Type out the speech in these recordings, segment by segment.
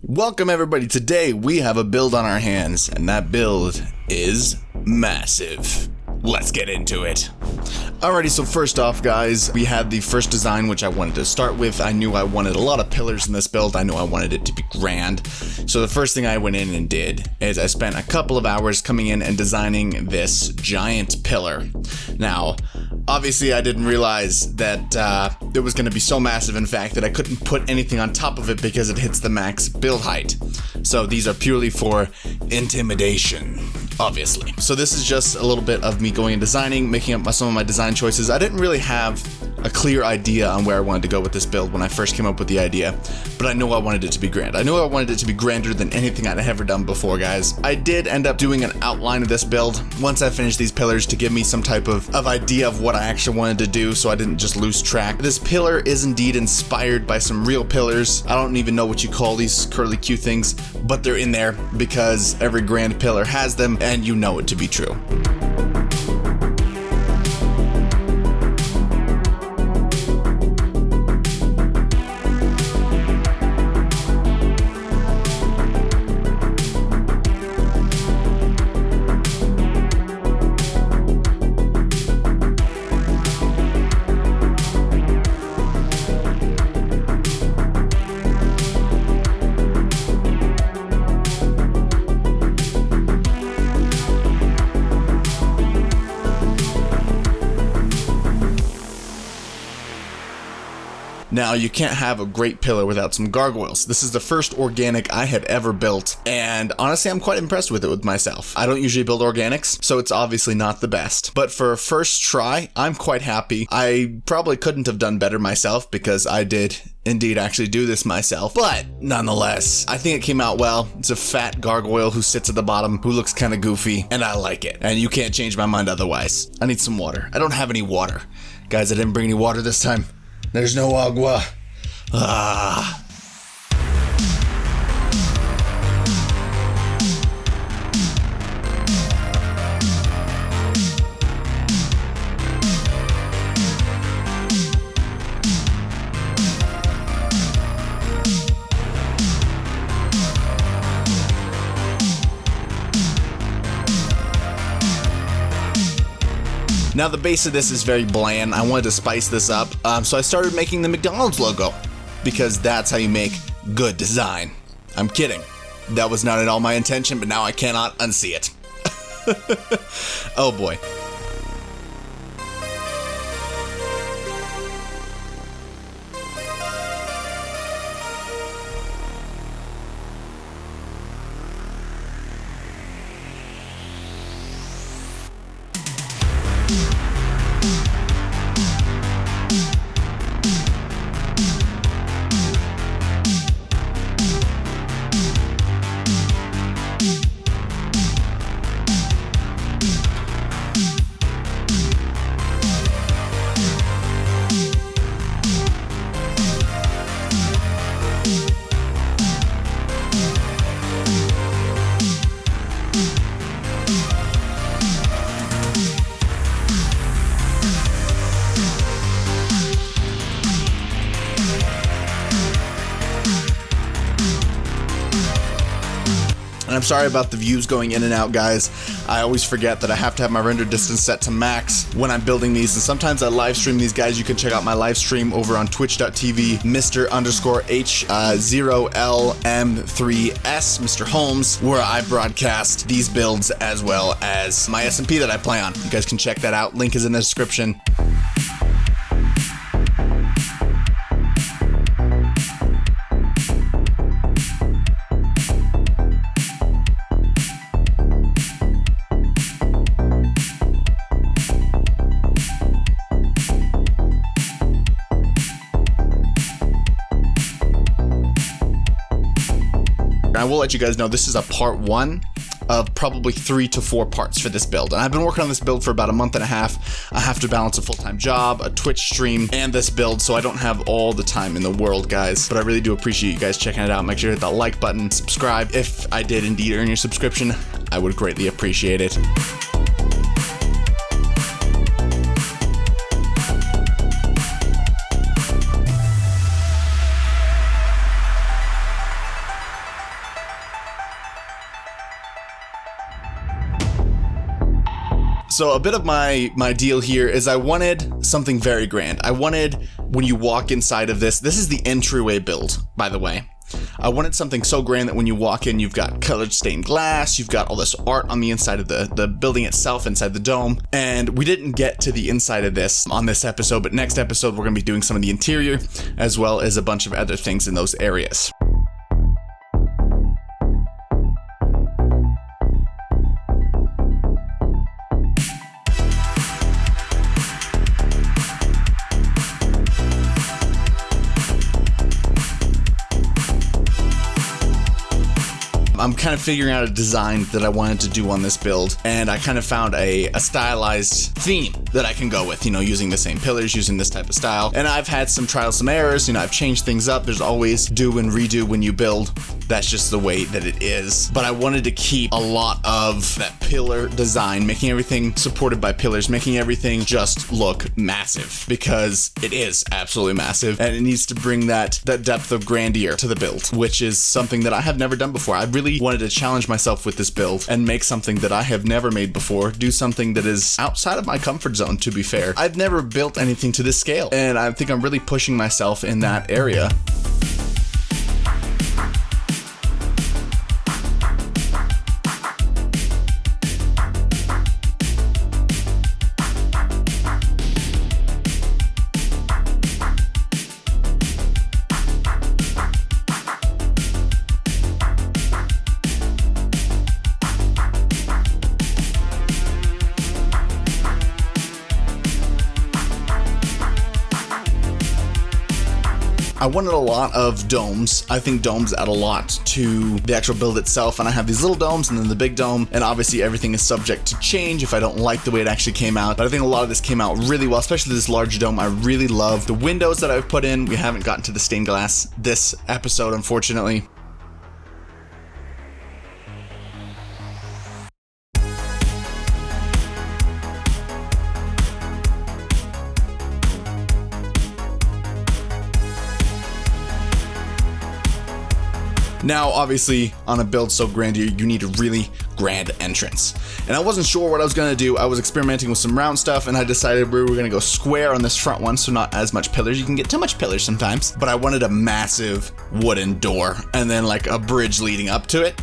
Welcome everybody. Today we have a build on our hands, and that build is massive. Let's get into it. Alrighty, so first off guys, we had the first design which I wanted to start with. I knew I wanted a lot of pillars in this build. I knew I wanted it to be grand. So the first thing I went in and did is I spent a couple of hours coming in and designing this giant pillar. Now, obviously I didn't realize that it was going to be so massive, in fact, that I couldn't put anything on top of it because it hits the max build height. So these are purely for intimidation, obviously. So this is just a little bit of me going and designing, making up some of my design choices. I didn't really have a clear idea on where I wanted to go with this build when I first came up with the idea, but I knew I wanted it to be grand. I knew I wanted it to be grander than anything I'd ever done before, guys. I did end up doing an outline of this build once I finished these pillars to give me some type of idea of what I actually wanted to do, so I didn't just lose track. This pillar is indeed inspired by some real pillars. I don't even know what you call these curly Q things, but they're in there because every grand pillar has them, and you know it to be true. Now, you can't have a great pillar without some gargoyles. This is the first organic I had ever built, and honestly, I'm quite impressed with it with myself. I don't usually build organics, so it's obviously not the best. But for a first try, I'm quite happy. I probably couldn't have done better myself because I did indeed actually do this myself. But nonetheless, I think it came out well. It's a fat gargoyle who sits at the bottom, who looks kind of goofy, and I like it. And you can't change my mind otherwise. I need some water. I don't have any water. Guys, I didn't bring any water this time. There's no agua. Now the base of this is very bland. I wanted to spice this up, so I started making the McDonald's logo, because that's how you make good design. I'm kidding. That was not at all my intention, but now I cannot unsee it. Oh boy. And I'm sorry about the views going in and out, guys. I always forget that I have to have my render distance set to max when I'm building these, and sometimes I live stream these, guys. You can check out my live stream over on twitch.tv, Mr_H0LM3S, Mr. Holmes, where I broadcast these builds as well as my SMP that I play on. You guys can check that out. Link is in the description. I will let you guys know this is a part 1 of probably 3 to 4 parts for this build. And I've been working on this build for about a month and a half. I have to balance a full-time job, a Twitch stream, and this build, so I don't have all the time in the world, guys. But I really do appreciate you guys checking it out. Make sure to hit that like button, subscribe. If I did indeed earn your subscription, I would greatly appreciate it. So a bit of my deal here is I wanted something very grand. I wanted, when you walk inside of this is the entryway build, by the way. I wanted something so grand that when you walk in, you've got colored stained glass, you've got all this art on the inside of the building itself, inside the dome. And we didn't get to the inside of this on this episode, but next episode we're going to be doing some of the interior as well as a bunch of other things in those areas. I'm kind of figuring out a design that I wanted to do on this build, and I kind of found a stylized theme that I can go with, you know, using the same pillars, using this type of style. And I've had some trials, some errors, you know, I've changed things up. There's always do and redo when you build. That's just the way that it is. But I wanted to keep a lot of that pillar design, making everything supported by pillars, making everything just look massive, because it is absolutely massive, and it needs to bring that depth of grandeur to the build, which is something that I have never done before. I really wanted to challenge myself with this build and make something that I have never made before, do something that is outside of my comfort zone, to be fair. I've never built anything to this scale, and I think I'm really pushing myself in that area. I wanted a lot of domes. I think domes add a lot to the actual build itself, and I have these little domes and then the big dome, and obviously everything is subject to change if I don't like the way it actually came out. But I think a lot of this came out really well, especially this large dome. I really love the windows that I've put in. We haven't gotten to the stained glass this episode, unfortunately. Now, obviously, on a build so grand, you need a really grand entrance. And I wasn't sure what I was going to do. I was experimenting with some round stuff, and I decided we were going to go square on this front one, so not as much pillars. You can get too much pillars sometimes. But I wanted a massive wooden door, and then like a bridge leading up to it.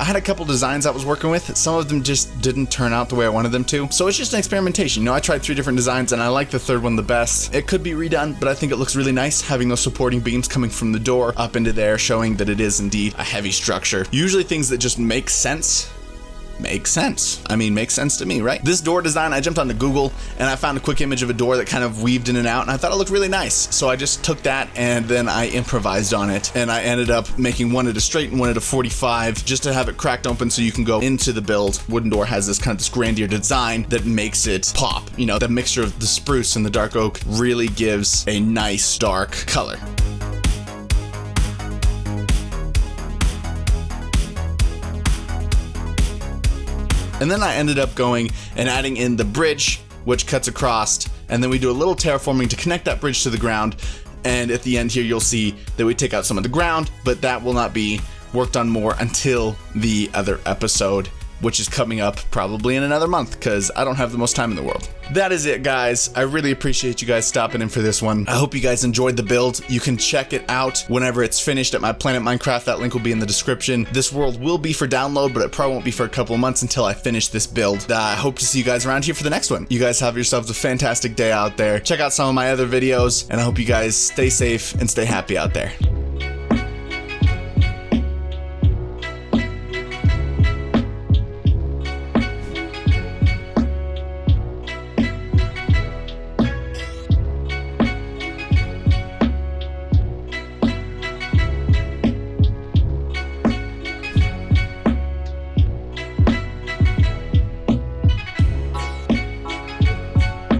I had a couple designs I was working with. Some of them just didn't turn out the way I wanted them to. So it's just an experimentation. You know, I tried 3 different designs and I like the third one the best. It could be redone, but I think it looks really nice having those supporting beams coming from the door up into there, showing that it is indeed a heavy structure. Usually things that just make sense. Makes sense. I mean, makes sense to me, right? This door design, I jumped onto Google and I found a quick image of a door that kind of weaved in and out, and I thought it looked really nice. So I just took that and then I improvised on it, and I ended up making one at a straight and one at a 45 just to have it cracked open so you can go into the build. Wooden door has this kind of this grandeur design that makes it pop. You know, the mixture of the spruce and the dark oak really gives a nice dark color. And then I ended up going and adding in the bridge, which cuts across, and then we do a little terraforming to connect that bridge to the ground. And at the end here, you'll see that we take out some of the ground, but that will not be worked on more until the other episode, which is coming up probably in another month, because I don't have the most time in the world. That is it, guys. I really appreciate you guys stopping in for this one. I hope you guys enjoyed the build. You can check it out whenever it's finished at my Planet Minecraft. That link will be in the description. This world will be for download, but it probably won't be for a couple of months until I finish this build. I hope to see you guys around here for the next one. You guys have yourselves a fantastic day out there. Check out some of my other videos, and I hope you guys stay safe and stay happy out there.